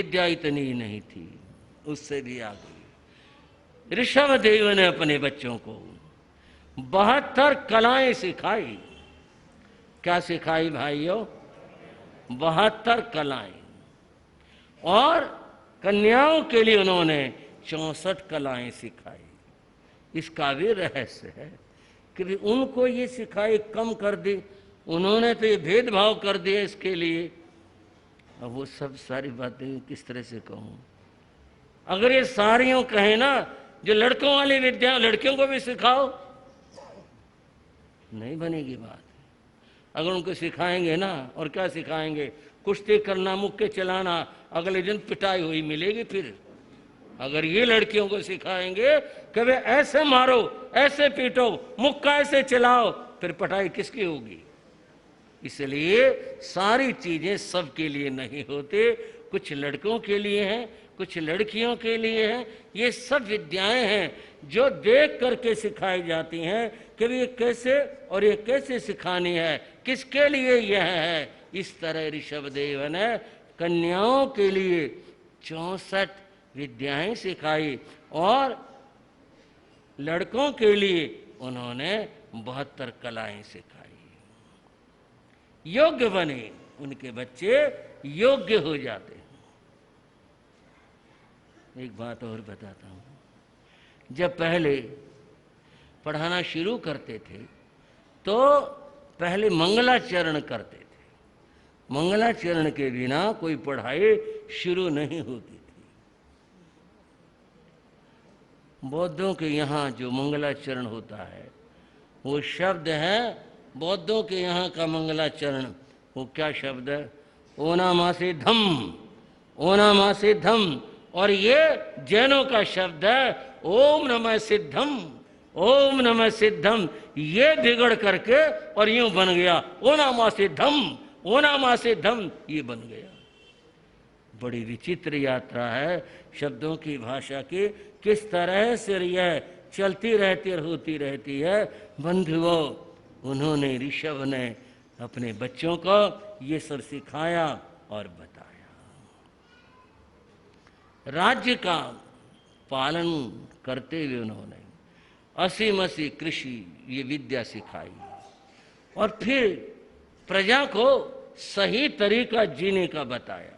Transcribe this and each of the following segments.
विद्या इतनी नहीं थी, उससे भी आगे ऋषभदेव ने अपने बच्चों को 72 कलाएं सिखाई। क्या सिखाई भाइयों? 72 कलाएं। और कन्याओं के लिए उन्होंने 64 कलाएं सिखाई। इसका भी रहस्य है कि उनको ये सिखाई कम कर दी, उन्होंने तो ये भेदभाव कर दिया इसके लिए। अब वो सब सारी बातें किस तरह से कहूँ? अगर ये सारियों कहें ना, जो लड़कों वाली विद्या लड़कियों को भी सिखाओ, नहीं बनेगी बात। अगर उनको सिखाएंगे ना, और क्या सिखाएंगे? कुश्ती करना, मुक्के चलाना, अगले दिन पिटाई हुई मिलेगी। फिर अगर ये लड़कियों को सिखाएंगे कि वे ऐसे मारो, ऐसे पीटो, मुक्का ऐसे चलाओ, फिर पिटाई किसकी होगी? इसलिए सारी चीजें सबके लिए नहीं होते, कुछ लड़कों के लिए हैं, कुछ लड़कियों के लिए हैं। ये सब विद्याएं हैं जो देख करके सिखाई जाती हैं कि ये कैसे और ये कैसे सिखानी है, किसके लिए यह है। इस तरह ऋषभदेव ने कन्याओं के लिए 64 विद्याएं सिखाई और लड़कों के लिए उन्होंने 72 कलाएं सिखाई। योग्य बने, उनके बच्चे योग्य हो जाते हैं। एक बात और बताता हूं, जब पहले पढ़ाना शुरू करते थे तो पहले मंगलाचरण करते थे। मंगलाचरण के बिना कोई पढ़ाई शुरू नहीं होती थी। बौद्धों के यहाँ जो मंगलाचरण होता है वो शब्द है, बौद्धों के यहाँ का मंगलाचरण वो क्या शब्द है? ओनामासे धम, ओनामासे धम। और ये जैनों का शब्द है ओम नमः सिद्धम, ओम नमः सिद्धम। ये बिगड़ करके और यूं बन गया ओनामासे धम, ओनामासे धम, ये बन गया। बड़ी विचित्र यात्रा है शब्दों की, भाषा की, किस तरह से यह चलती रहती और होती रहती है। बंधुओं, उन्होंने, ऋषभ ने अपने बच्चों को ये सब सिखाया और बताया। राज्य का पालन करते हुए उन्होंने असीमसी कृषि ये विद्या सिखाई और फिर प्रजा को सही तरीका जीने का बताया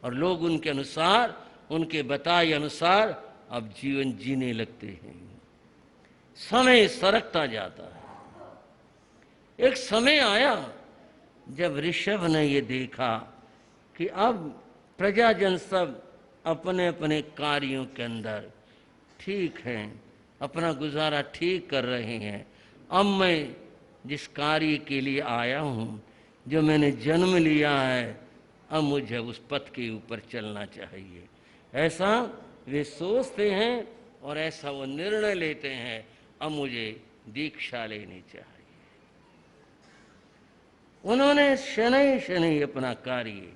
और लोग उनके अनुसार, उनके बताए अनुसार अब जीवन जीने लगते हैं। समय सरकता जाता है। एक समय आया जब ऋषभ ने ये देखा कि अब प्रजाजन सब अपने अपने कार्यों के अंदर ठीक हैं, अपना गुजारा ठीक कर रहे हैं। अब मैं जिस कार्य के लिए आया हूँ, जो मैंने जन्म लिया है, अब मुझे उस पथ के ऊपर चलना चाहिए। ऐसा वे सोचते हैं और ऐसा वो निर्णय लेते हैं, अब मुझे दीक्षा लेनी चाहिए। उन्होंने शनै शनै अपना कार्य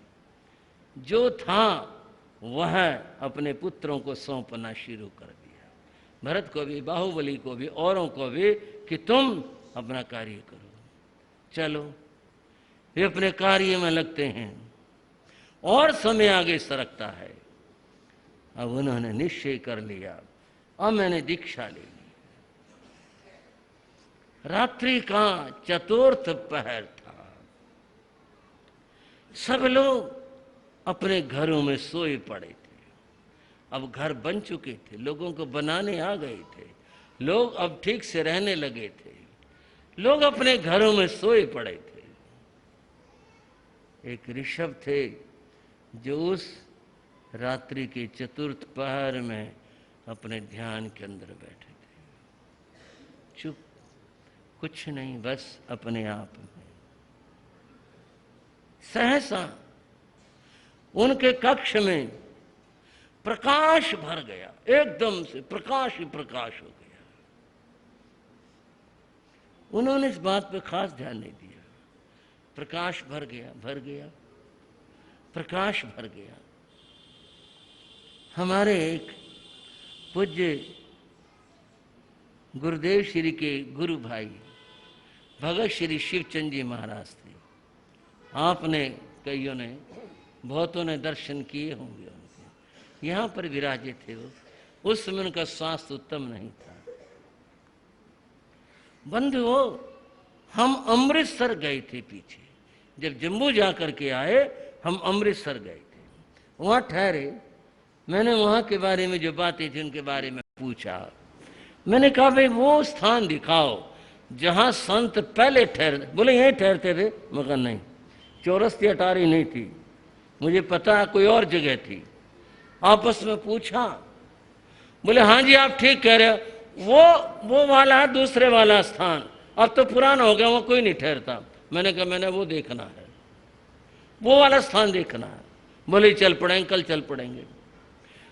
जो था वह अपने पुत्रों को सौंपना शुरू कर दिया। भरत को भी, बाहुबली को भी, औरों को भी, कि तुम अपना कार्य करो, चलो। वे अपने कार्य में लगते हैं और समय आगे सरकता है। अब उन्होंने निश्चय कर लिया, अब मैंने दीक्षा ले ली। रात्रि का चतुर्थ पहर था, सब लोग अपने घरों में सोए पड़े थे। अब घर बन चुके थे, लोगों को बनाने आ गए थे, लोग अब ठीक से रहने लगे थे, लोग अपने घरों में सोए पड़े थे। एक ऋषभ थे जो उस रात्रि के चतुर्थ पहर में अपने ध्यान के अंदर बैठे थे, चुप, कुछ नहीं, बस अपने आप में। सहसा उनके कक्ष में प्रकाश भर गया, एकदम से प्रकाश ही प्रकाश हो गया। उन्होंने इस बात पर खास ध्यान नहीं दिया। प्रकाश भर गया, भर गया, प्रकाश भर गया। हमारे एक पूज्य गुरुदेव श्री के गुरु भाई भगत श्री शिवचंद जी महाराज थे। आपने, कईयों ने बहुतों ने दर्शन किए होंगे उनके। यहाँ पर विराजे थे वो। उस समय उनका स्वास्थ्य उत्तम नहीं था। बंधुओं, हम अमृतसर गए थे पीछे, जब जम्मू जा करके आए हम अमृतसर गए थे, वहाँ ठहरे। मैंने वहाँ के बारे में जो बातें थी उनके बारे में पूछा। मैंने कहा भाई वो स्थान दिखाओ जहाँ संत पहले ठहरते। बोले यहीं ठहरते थे। मगर नहीं, चौरस्ती अटारी नहीं थी, मुझे पता है कोई और जगह थी। आपस में पूछा, बोले हाँ जी आप ठीक कह रहे हो, वो वाला है दूसरे वाला स्थान, अब तो पुराना हो गया, वहाँ कोई नहीं ठहरता। मैंने कहा मैंने वो देखना है, वो वाला स्थान देखना है। बोले चल पड़ेंगे, कल चल पड़ेंगे।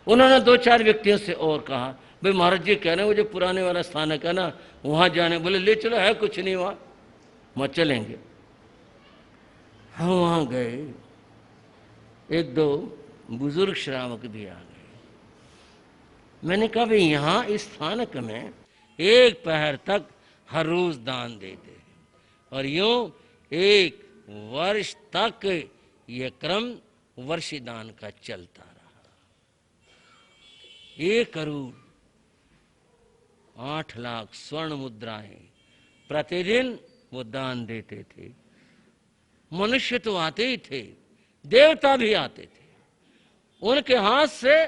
उन्होंने 2-4 व्यक्तियों से और कहा, भाई महाराज जी कह रहे हैं वो जो पुराने वाला स्थान है ना वहाँ जाने। बोले ले चलो, है कुछ नहीं वहाँ चलेंगे। हम वहाँ गए, 1-2 बुजुर्ग श्रावक भी आ गए। मैंने कहा भाई यहाँ इस स्थानक में 1 पहर तक हर रोज दान देते, और 1 वर्ष तक यह क्रम वर्षी दान का चलता रहा। 1 करोड़ 8 लाख स्वर्ण मुद्राएं प्रतिदिन वो दान देते थे। मनुष्य तो आते ही थे, देवता भी आते थे। उनके हाथ से,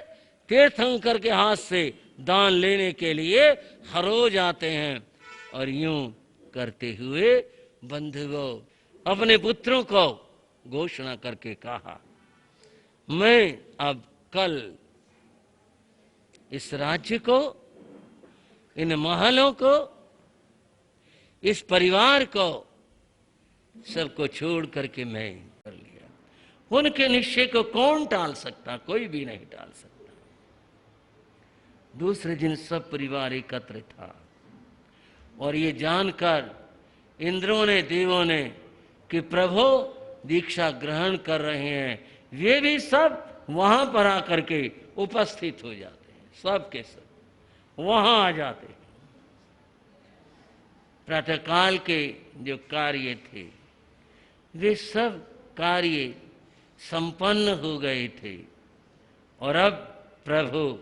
तीर्थंकर के हाथ से दान लेने के लिए हर रोज आते हैं। और यूं करते हुए बंधुओं अपने पुत्रों को घोषणा करके कहा, मैं अब कल इस राज्य को, इन महलों को, इस परिवार को, सबको छोड़ करके मैं कर लिया। उनके निश्चय को कौन टाल सकता? कोई भी नहीं टाल सकता। दूसरे दिन सब परिवार एकत्र था, और ये जानकर इंद्रों ने, देवों ने कि प्रभु दीक्षा ग्रहण कर रहे हैं, वे भी सब वहां पर आकर के उपस्थित हो जाते हैं। सब के सब वहां आ जाते हैं। प्रातःकाल के जो कार्य थे वे सब कार्य संपन्न हो गए थे, और अब प्रभु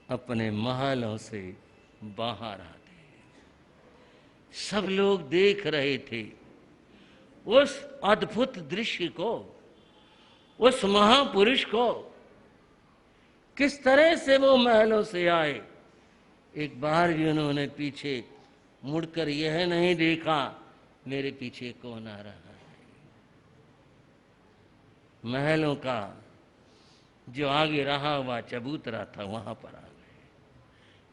अपने महलों से बाहर आते हैं। सब लोग देख रहे थे उस अद्भुत दृश्य को, उस महापुरुष को, किस तरह से वो महलों से आए। एक बार भी उन्होंने पीछे मुड़कर यह नहीं देखा मेरे पीछे कौन आ रहा है। महलों का जो आगे रहा हुआ चबूतरा था वहां पर आ गए।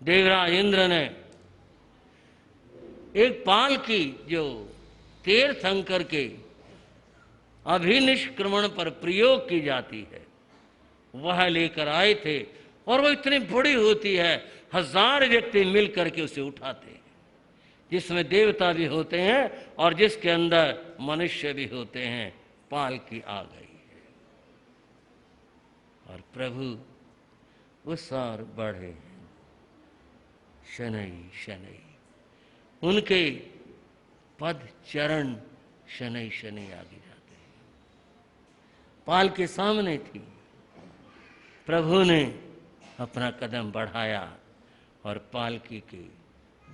देवराज इंद्र ने एक पाल की जो तीर्थंकर के अभिनिष्क्रमण पर प्रयोग की जाती है वह लेकर आए थे, और वो इतनी बड़ी होती है 1000 व्यक्ति मिल करके उसे उठाते हैं, जिसमें देवता भी होते हैं और जिसके अंदर मनुष्य भी होते हैं। पालकी आ गई है और प्रभु उस ओर बढ़े हैं। शनै शनै उनके पद चरण शनै शनै आगे जाते हैं। पाल के सामने थी, प्रभु ने अपना कदम बढ़ाया और पालकी के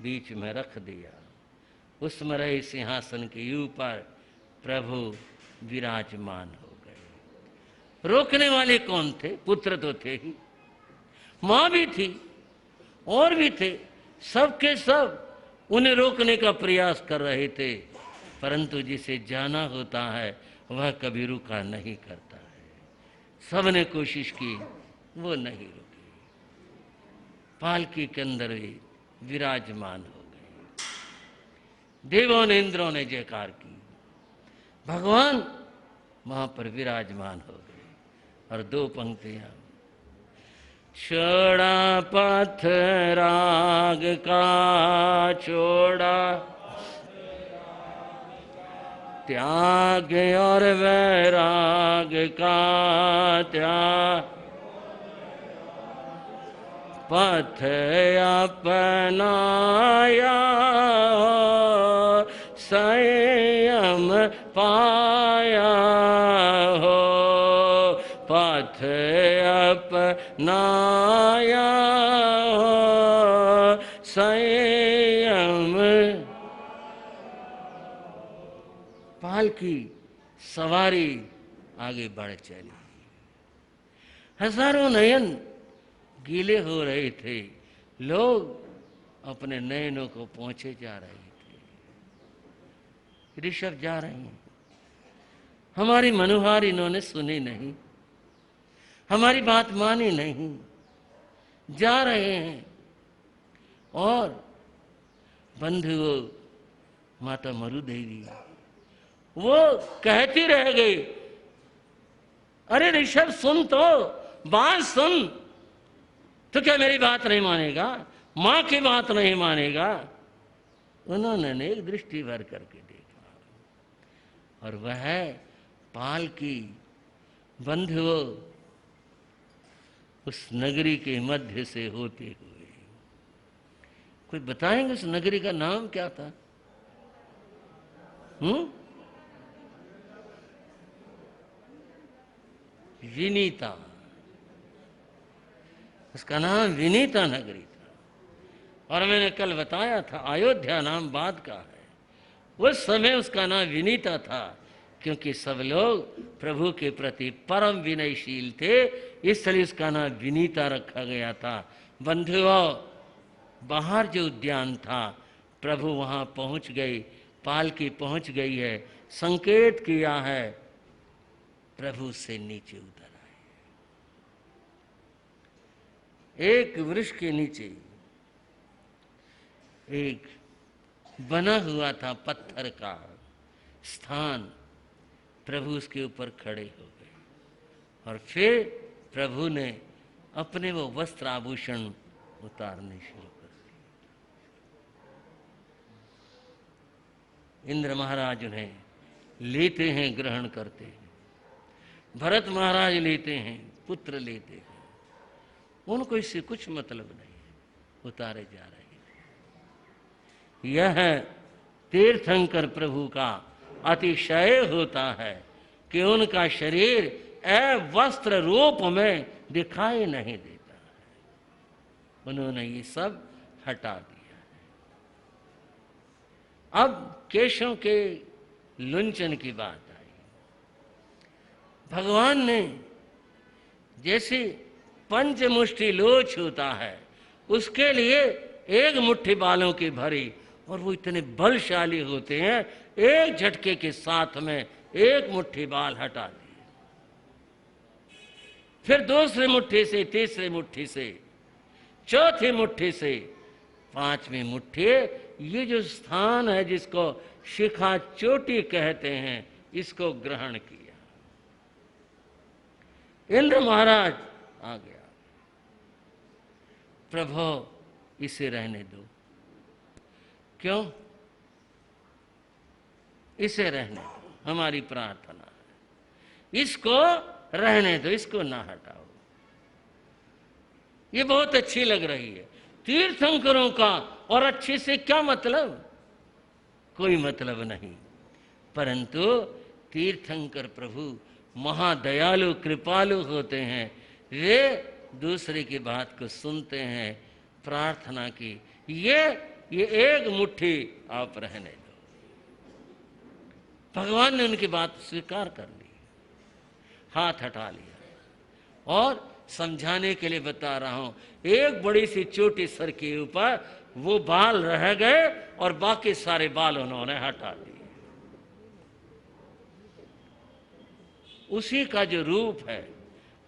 बीच में रख दिया। उस मरई सिंहासन के ऊपर प्रभु विराजमान हो गए। रोकने वाले कौन थे? पुत्र तो थे ही, मां भी थी और भी थे, सबके सब उन्हें रोकने का प्रयास कर रहे थे, परंतु जिसे जाना होता है वह कभी रुका नहीं करता है। सबने कोशिश की, वो नहीं रुके। पालकी के अंदर वे विराजमान हो गए। देवों ने, इंद्रों ने जयकार की, भगवान वहां पर विराजमान हो गए। और 2 पंक्तियां, छोड़ा पथ राग का, छोड़ा त्याग और वैराग का त्याग, पथ अपनाया संयम पाया हो, नाया संयम। पालकी सवारी आगे बढ़ चली। हजारों नयन गीले हो रहे थे, लोग अपने नयनों को पहुंचे जा रहे थे। ऋषभ जा रहे हैं, हमारी मनुहार इन्होंने सुनी नहीं, हमारी बात मानी नहीं, जा रहे हैं। और बंधुओं, माता मरुदेवी वो कहती रह गई, अरे ऋषभ सुन तो, बात सुन। तो क्या मेरी बात नहीं मानेगा, मां की बात नहीं मानेगा? उन्होंने एक दृष्टि भर करके देखा, और वह पालकी बंधुओं उस नगरी के मध्य से होते हुए, कोई बताएंगे उस नगरी का नाम क्या था? विनीता। उसका नाम विनीता नगरी था। और मैंने कल बताया था, अयोध्या नाम बाद का है। उस समय उसका नाम विनीता था, क्योंकि सब लोग प्रभु के प्रति परम विनयशील थे, इसलिए उसका नाम विनीता रखा गया था। बंधुओं, बाहर जो उद्यान था, प्रभु वहां पहुंच गए, पालकी पहुंच गई है, संकेत किया है, प्रभु से नीचे उतर आए। एक वृक्ष के नीचे एक बना हुआ था पत्थर का स्थान, प्रभु उसके ऊपर खड़े हो गए, और फिर प्रभु ने अपने वो वस्त्र आभूषण उतारने शुरू कर दिए। इंद्र महाराज उन्हें लेते हैं, ग्रहण करते हैं। भरत महाराज लेते हैं, पुत्र लेते हैं। उनको इससे कुछ मतलब नहीं, उतारे जा रहे हैं। यह तीर्थंकर प्रभु का अतिशय होता है कि उनका शरीर वस्त्र रूप में दिखाई नहीं देता है। उन्होंने ये सब हटा दिया है। अब केशों के लुंचन की बात आई। भगवान ने जैसे पंचमुष्टि लोच होता है, उसके लिए एक मुट्ठी बालों की भरी, और वो इतने बलशाली होते हैं, एक झटके के साथ में एक मुट्ठी बाल हटा दिए। फिर दूसरी मुट्ठी से, तीसरी मुट्ठी से, चौथी मुट्ठी से, पांचवी मुट्ठी, ये जो स्थान है जिसको शिखा चोटी कहते हैं, इसको ग्रहण किया। इंद्र महाराज आ गया, प्रभु इसे रहने दो। क्यों? इसे रहने दो, हमारी प्रार्थना है, इसको रहने दो, इसको ना हटाओ। ये बहुत अच्छी लग रही है। तीर्थंकरों का और अच्छे से क्या मतलब? कोई मतलब नहीं। परंतु तीर्थंकर प्रभु महादयालु कृपालु होते हैं। वे दूसरे की बात को सुनते हैं, प्रार्थना की, ये एक मुट्ठी आप रहने दो। भगवान ने उनकी बात स्वीकार कर ली, हाथ हटा लिया। और समझाने के लिए बता रहा हूं, एक बड़ी सी चोटी सर के ऊपर वो बाल रह गए और बाकी सारे बाल उन्होंने हटा दिए। उसी का जो रूप है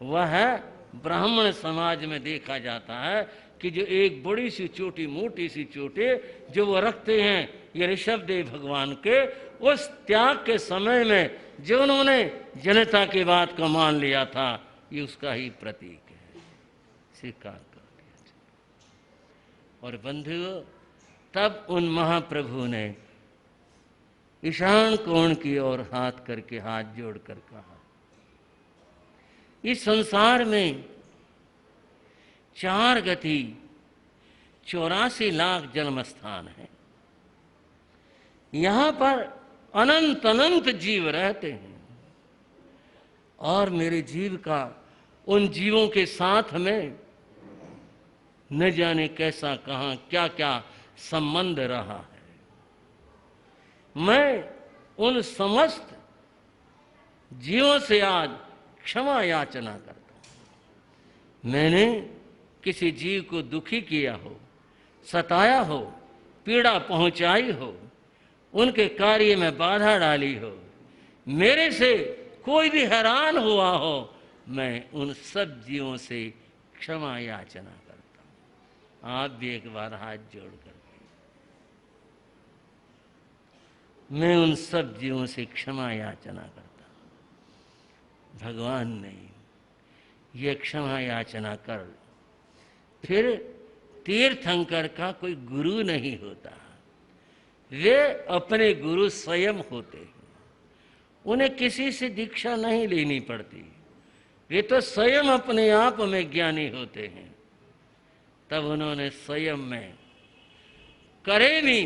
वह है ब्राह्मण समाज में देखा जाता है कि जो एक बड़ी सी चोटी, मोटी सी चोटी जो वो रखते हैं, ये ऋषभदेव भगवान के उस त्याग के समय में जो उन्होंने जनता की बात को मान लिया था, ये उसका ही प्रतीक है, स्वीकार कर दिया। और बंधुओं, तब उन महाप्रभु ने ईशान कोण की ओर हाथ करके, हाथ जोड़कर कहा, इस संसार में 4 गति 84 लाख जन्म स्थान है। यहां पर अनंत अनंत जीव रहते हैं, और मेरे जीव का उन जीवों के साथ में न जाने कैसा कहाँ क्या क्या संबंध रहा है। मैं उन समस्त जीवों से आज क्षमा याचना करता हूं। मैंने किसी जीव को दुखी किया हो, सताया हो, पीड़ा पहुंचाई हो, उनके कार्य में बाधा डाली हो, मेरे से कोई भी हैरान हुआ हो, मैं उन सब जीवों से क्षमा याचना करता हूं। आप भी एक बार हाथ जोड़ करके, मैं उन सब जीवों से क्षमा याचना करता हूं। भगवान ने ये क्षमा याचना कर, फिर तीर्थंकर का कोई गुरु नहीं होता, वे अपने गुरु स्वयं होते हैं। उन्हें किसी से दीक्षा नहीं लेनी पड़ती, वे तो स्वयं अपने आप में ज्ञानी होते हैं। तब उन्होंने स्वयं में करे भी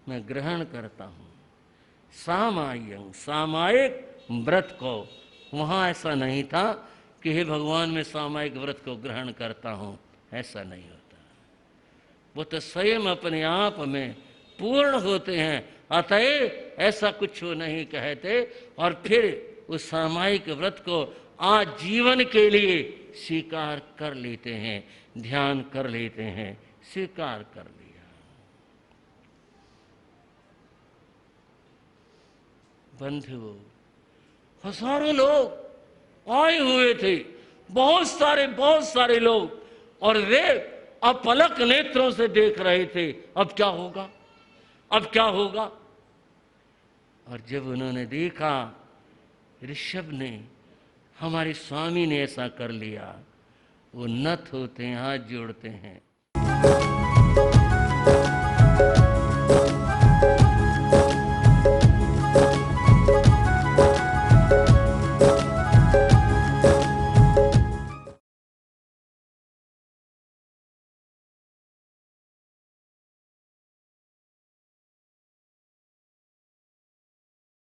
मैं ग्रहण करता हूं सामायिक सामायिक व्रत को। वहां ऐसा नहीं था कि हे भगवान मैं सामायिक व्रत को ग्रहण करता हूं, ऐसा नहीं होता। वो तो स्वयं अपने आप में पूर्ण होते हैं, अतएव ऐसा कुछ वो नहीं कहते। और फिर उस सामायिक व्रत को आजीवन के लिए स्वीकार कर लेते हैं, ध्यान कर लेते हैं, स्वीकार कर लिया। बंधुओं, हजारों लोग आए हुए थे, बहुत सारे लोग, और वे अपलक नेत्रों से देख रहे थे अब क्या होगा, अब क्या होगा। और जब उन्होंने देखा ऋषभ ने, हमारे स्वामी ने ऐसा कर लिया, वो नत होते हैं, हाथ जोड़ते हैं।